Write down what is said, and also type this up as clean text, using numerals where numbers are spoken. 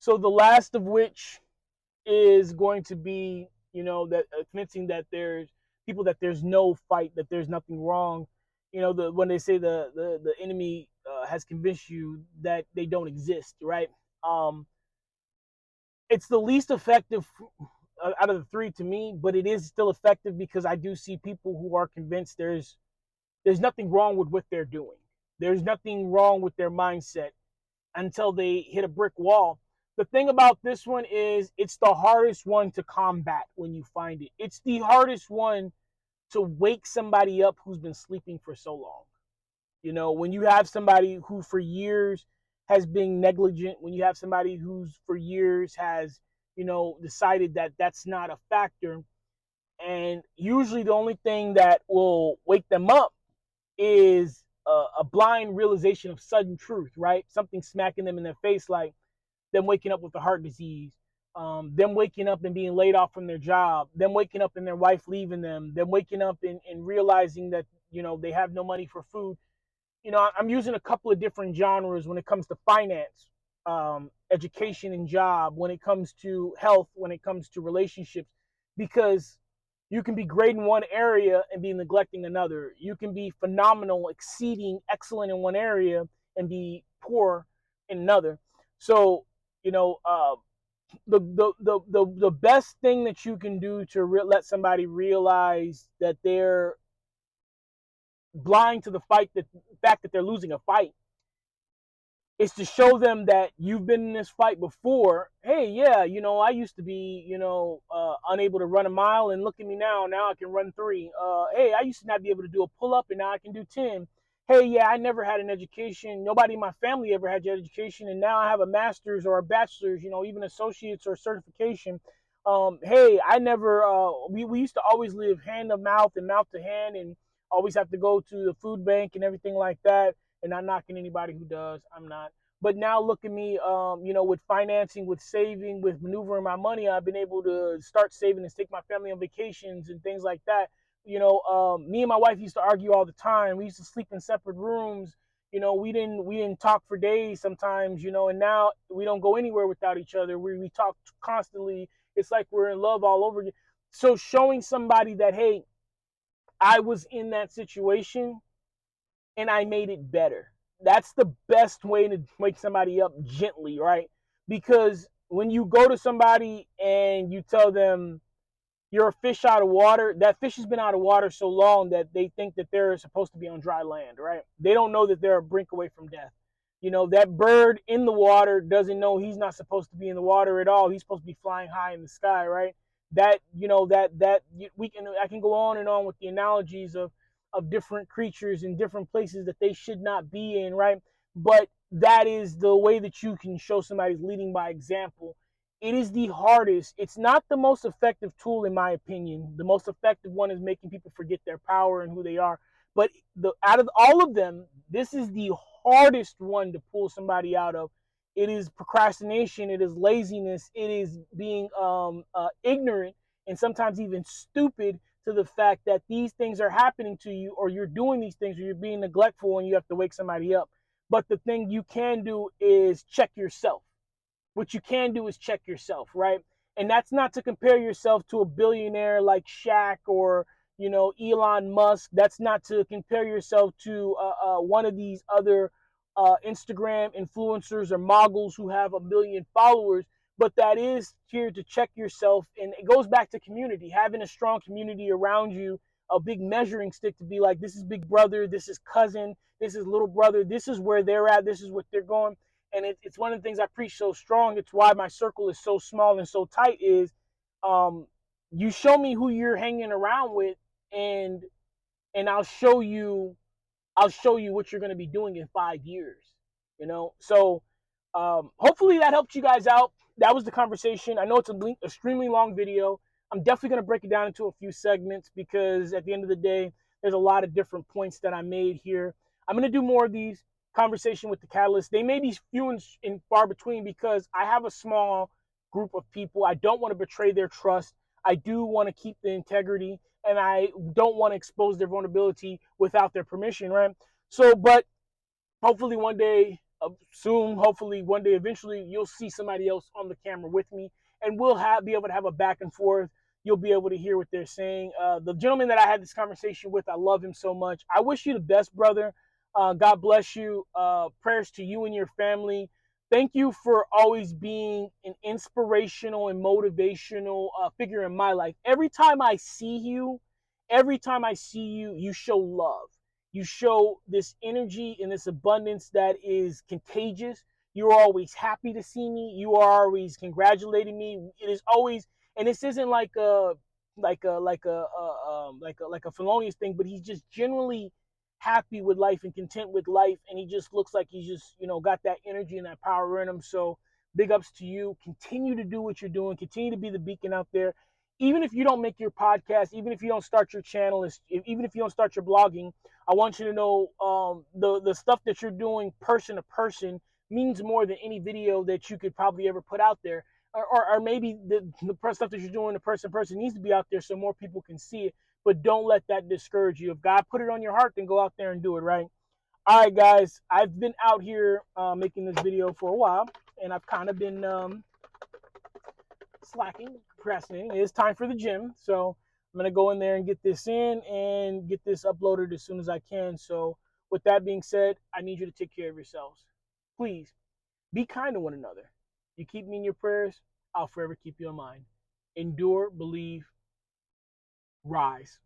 So the last of which is going to be, that convincing that there's people that there's no fight, that there's nothing wrong. When they say the enemy has convinced you that they don't exist, right? Um, it's the least effective out of the three to me, but it is still effective because I do see people who are convinced there's nothing wrong with what they're doing. There's nothing wrong with their mindset until they hit a brick wall. The thing about this one is it's the hardest one to combat when you find it. It's the hardest one to wake somebody up who's been sleeping for so long. When you have somebody who for years has been negligent, when you have somebody who's for years has, decided that that's not a factor, and usually the only thing that will wake them up is a blind realization of sudden truth, right? Something smacking them in their face, like them waking up with a heart disease, them waking up and being laid off from their job, them waking up and their wife leaving them waking up and realizing that, they have no money for food. I'm using a couple of different genres when it comes to finance, education and job, when it comes to health, when it comes to relationships, because you can be great in one area and be neglecting another. You can be phenomenal, exceeding, excellent in one area and be poor in another. So, the best thing that you can do to let somebody realize that they're blind to the fact that they're losing a fight, is to show them that you've been in this fight before. Hey, yeah, I used to be, unable to run a mile, and look at me now. Now I can run 3. Hey, I used to not be able to do a pull up, and now I can do 10. Hey, yeah, I never had an education. Nobody in my family ever had your education, and now I have a master's or a bachelor's, even associates or certification. Hey, I never. We used to always live hand to mouth and mouth to hand, and always have to go to the food bank and everything like that. And not knocking anybody who does. I'm not. But now look at me, with financing, with saving, with maneuvering my money, I've been able to start saving and take my family on vacations and things like that. Me and my wife used to argue all the time. We used to sleep in separate rooms. We didn't talk for days sometimes. And now we don't go anywhere without each other. We talk constantly. It's like we're in love all over again. So showing somebody that, hey, I was in that situation and I made it better. That's the best way to wake somebody up gently, right? Because when you go to somebody and you tell them you're a fish out of water, that fish has been out of water so long that they think that they're supposed to be on dry land, right? They don't know that they're a brink away from death. That bird in the water doesn't know he's not supposed to be in the water at all. He's supposed to be flying high in the sky, right? I can go on and on with the analogies of different creatures in different places that they should not be in, right? But that is the way that you can show somebody's leading by example. It is the hardest. It's not the most effective tool, in my opinion. The most effective one is making people forget their power and who they are. But out of all of them, this is the hardest one to pull somebody out of. It is procrastination. It is laziness. It is being ignorant and sometimes even stupid to the fact that these things are happening to you, or you're doing these things, or you're being neglectful and you have to wake somebody up. But the thing you can do is check yourself. What you can do is check yourself, right? And that's not to compare yourself to a billionaire like Shaq or, Elon Musk. That's not to compare yourself to one of these other Instagram influencers or moguls who have 1 million followers. But that is here to check yourself. And it goes back to community, having a strong community around you, a big measuring stick to be like, this is big brother, this is cousin, this is little brother, this is where they're at, this is what they're going. And it's one of the things I preach so strong. It's why my circle is so small and so tight is you show me who you're hanging around with, and I'll show you what you're going to be doing in 5 years. So hopefully that helped you guys out. That was the conversation. I know it's an extremely long video. I'm definitely going to break it down into a few segments because at the end of the day, there's a lot of different points that I made here. I'm going to do more of these conversation with the catalyst. They may be few and far between because I have a small group of people. I don't want to betray their trust. I do want to keep the integrity, and I don't want to expose their vulnerability without their permission, right? So, but hopefully one day soon, hopefully one day, eventually, you'll see somebody else on the camera with me, and we'll be able to have a back and forth. You'll be able to hear what they're saying. The gentleman that I had this conversation with, I love him so much. I wish you the best, brother. God bless you. Prayers to you and your family. Thank you for always being an inspirational and motivational figure in my life. Every time I see you, you show love. You show this energy and this abundance that is contagious. You are always happy to see me. You are always congratulating me. It is always, and this isn't like a felonious thing, but he's just generally happy with life and content with life, and he just looks like he's just got that energy and that power in him. So big ups to you. Continue to do what you're doing. Continue to be the beacon out there. Even if you don't make your podcast, even if you don't start your channel, even if you don't start your blogging, I want you to know the stuff that you're doing person to person means more than any video that you could probably ever put out there. Or maybe the stuff that you're doing the person to person needs to be out there so more people can see it. But don't let that discourage you. If God put it on your heart, then go out there and do it, right? All right, guys. I've been out here making this video for a while, and I've kind of been slacking, procrastinating. It is time for the gym, so I'm gonna go in there and get this in and get this uploaded as soon as I can. So with that being said, I need you to take care of yourselves. Please be kind to one another. You keep me in your prayers, I'll forever keep you in mind. Endure, believe, rise.